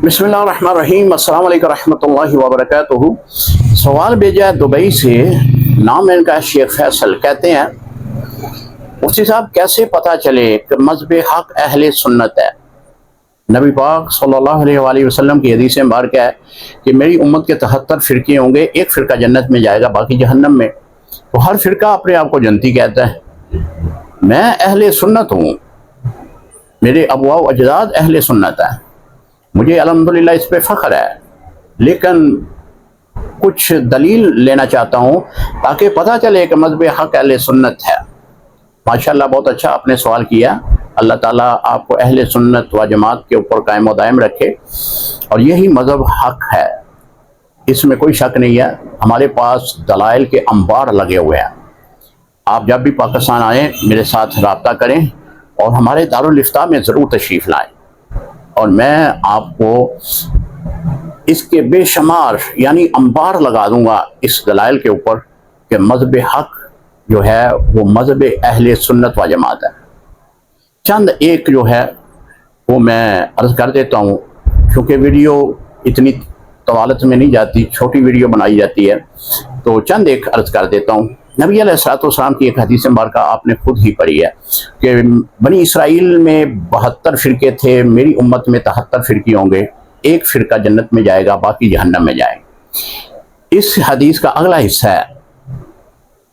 बिस्मिल्लाहिर्रहमानिर्रहीम। अस्सलाम वालेकुम रहमतुल्लाहि व बरकातुहू। सवाल भेजा है दुबई से, नाम है इनका शेख फैसल। कहते हैं मुफ्ती साहब कैसे पता चले कि मज़हब हक अहले सुन्नत है। नबी पाक सल्लल्लाहु अलैहि वसल्लम की हदीस मुबारक है कि मेरी उम्मत के 73 फ़िरके होंगे, एक फ़िरका जन्नत में जाएगा, बाकी जहन्नम में। तो हर फ़िरका अपने आप को जन्नती कहता है। मैं अहले सुन्नत हूँ, मेरे अबवा व अजदाद अहले सुन्नत है, मुझे अल्हम्दुलिल्लाह इस पे फ़ख्र है। लेकिन कुछ दलील लेना चाहता हूँ ताकि पता चले कि मज़हब हक़ अहले सुन्नत है। माशाअल्लाह बहुत अच्छा आपने सवाल किया। अल्लाह ताला आपको अहले सुन्नत व जमात के ऊपर कायम व दायम रखे, और यही मज़हब हक़ है, इसमें कोई शक नहीं है। हमारे पास दलाइल के अंबार लगे हुए हैं। आप जब भी पाकिस्तान आएँ मेरे साथ रब्ता करें और हमारे दारुल इफ्ता में ज़रूर तशरीफ़ लाएँ, और मैं आपको इसके बेशुमार यानी अंबार लगा दूंगा इस दलाइल के ऊपर कि मज़हब हक़ जो है वो मज़हब अहले सुन्नत व जमात है। चंद एक जो है वो मैं अर्ज़ कर देता हूँ, क्योंकि वीडियो इतनी तवालत में नहीं जाती, छोटी वीडियो बनाई जाती है, तो चंद एक अर्ज़ कर देता हूँ। नबी अलैहिस्सलाम की एक हदीस मुबारक आपने खुद ही पढ़ी है कि बनी इसराइल में 72 फ़िरके थे, मेरी उम्मत में 73 फ़िरके होंगे, एक फ़िरका जन्नत में जाएगा, बाकी जहन्नम में जाएंगे। इस हदीस का अगला हिस्सा है,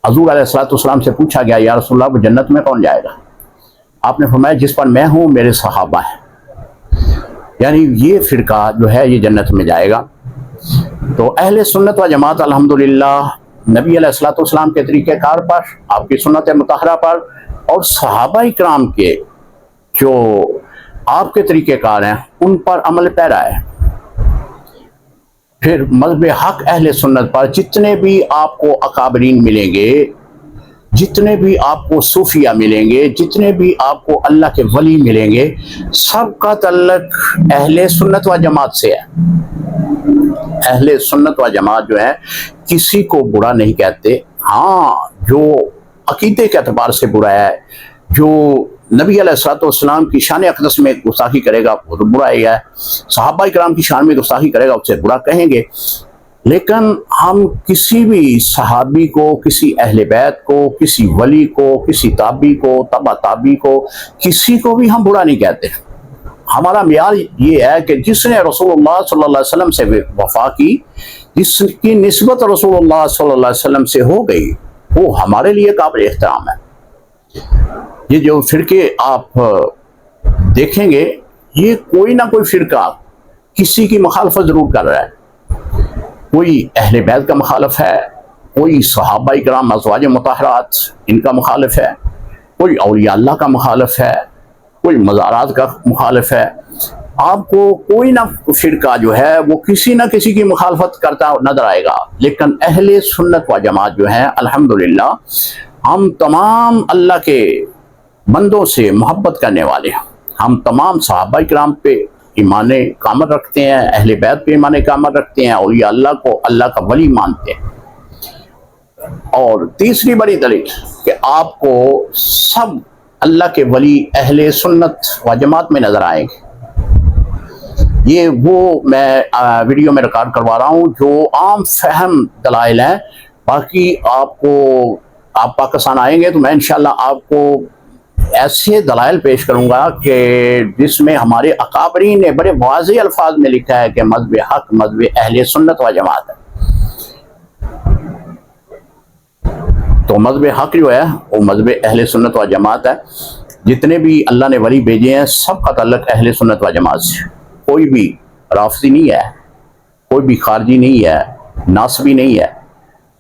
हज़ूर अलैहिस्सलाम से पूछा गया, या रसूलल्लाह वो जन्नत में कौन जाएगा? आपने फरमाया जिस पर मैं हूँ मेरे सहाबा है, यानी ये फ़िरका जो है ये जन्नत में जाएगा। तो अहले सुन्नत व जमात अल्हम्दुलिल्लाह नबी अलैहिस्सलाम के तरीक़ेकार पर, आपकी सुन्नत मुतहरा पर और सहाबा इकराम के जो आपके तरीक़ेकार हैं उन पर अमल पैरा है। फिर मज़हब हक़ अहले सुन्नत पर जितने भी आपको अकाबरीन मिलेंगे, जितने भी आपको सूफिया मिलेंगे, जितने भी आपको अल्लाह के वली मिलेंगे, सबका तल्लुक़ अहले सुन्नत व जमात से है। अहले सुन्नत व जमात जो है किसी को बुरा नहीं कहते। हाँ, जो अकीदे के एतबार से बुरा है, जो नबी अलैहिस्सलाम की शान अक़दस में गुस्ताखी करेगा वो तो बुरा ही है, सहाबा इकराम की शान में गुस्ताखी करेगा उससे बुरा कहेंगे। लेकिन हम किसी भी सहाबी को, किसी अहले बैत को, किसी वली को, किसी ताबी को, तबा ताबी को, किसी को भी हम बुरा नहीं कहते। हमारा मियार ये है कि जिसने रसूलुल्लाह सल्लल्लाहु अलैहि वसल्लम से वफा की, जिसकी निस्बत रसूलुल्लाह सल्लल्लाहु अलैहि वसल्लम से हो गई, वो हमारे लिए काबिल एहतराम है। ये जो फ़िरके आप देखेंगे, ये कोई ना कोई फ़िरका किसी की मुखालफत ज़रूर कर रहा है। कोई अहले बैत का मुखालिफ है, कोई सहाबा इकराम अज़वाज मुतहरात इनका मुखालिफ है, कोई औलिया अल्लाह का मुखालिफ है, कोई मज़ारात का मुखालिफ है। आपको कोई ना फ़िरका जो है वो किसी ना किसी की मुखालफत करता नजर आएगा। लेकिन अहले सुन्नत व जमात जो है अल्हम्दुलिल्लाह हम तमाम अल्लाह के बंदों से मोहब्बत करने वाले हैं। हम तमाम सहाबा इकराम पे ईमान कामल रखते हैं, अहले बैत पे ईमान कामल रखते हैं, औलिया अल्लाह को अल्लाह का वली मानते हैं। और तीसरी बड़ी दलील कि आपको सब अल्लाह के वली अहले सुन्नत व जमात में नजर आएंगे। ये वो मैं वीडियो में रिकॉर्ड करवा रहा हूँ जो आम फहम दलाइल हैं। बाकी आप पाकिस्तान आएंगे तो मैं इंशाल्लाह आपको ऐसे दलाइल पेश करूँगा कि जिसमें हमारे अकाबरीन ने बड़े वाज़ेह अल्फाज में लिखा है कि मज़हब हक़ मज़हब अहले सुन्नत व जमात है। तो मज़हब हक़ जो है वो मज़हब अहले सुन्नत व जमात है। जितने भी अल्लाह ने वली भेजे हैं सबका तल्लुक़ अहले सुन्नत व जमात से। कोई भी राफ़ज़ी नहीं है, कोई भी खारजी नहीं है, नासबी नहीं है,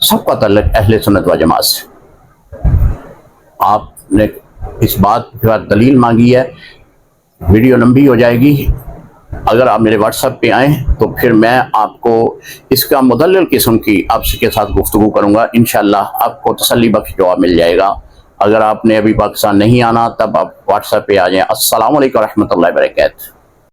सबका तल्लुक़ अहले सुन्नत व जमात से। आपने इस बात पर दलील मांगी है, वीडियो लंबी हो जाएगी। अगर आप मेरे व्हाट्सएप पे आएँ तो फिर मैं आपको इसका मुदल्लल किस्म की आपके साथ गुफ्तगू करूँगा। इंशाअल्लाह आपको तसल्ली बख्श जवाब मिल जाएगा। अगर आपने अभी पाकिस्तान नहीं आना तब आप व्हाट्सएप पे आ जाएँ। अस्सलामु अलैकुम रहमतुल्लाहि व बरकातुहू।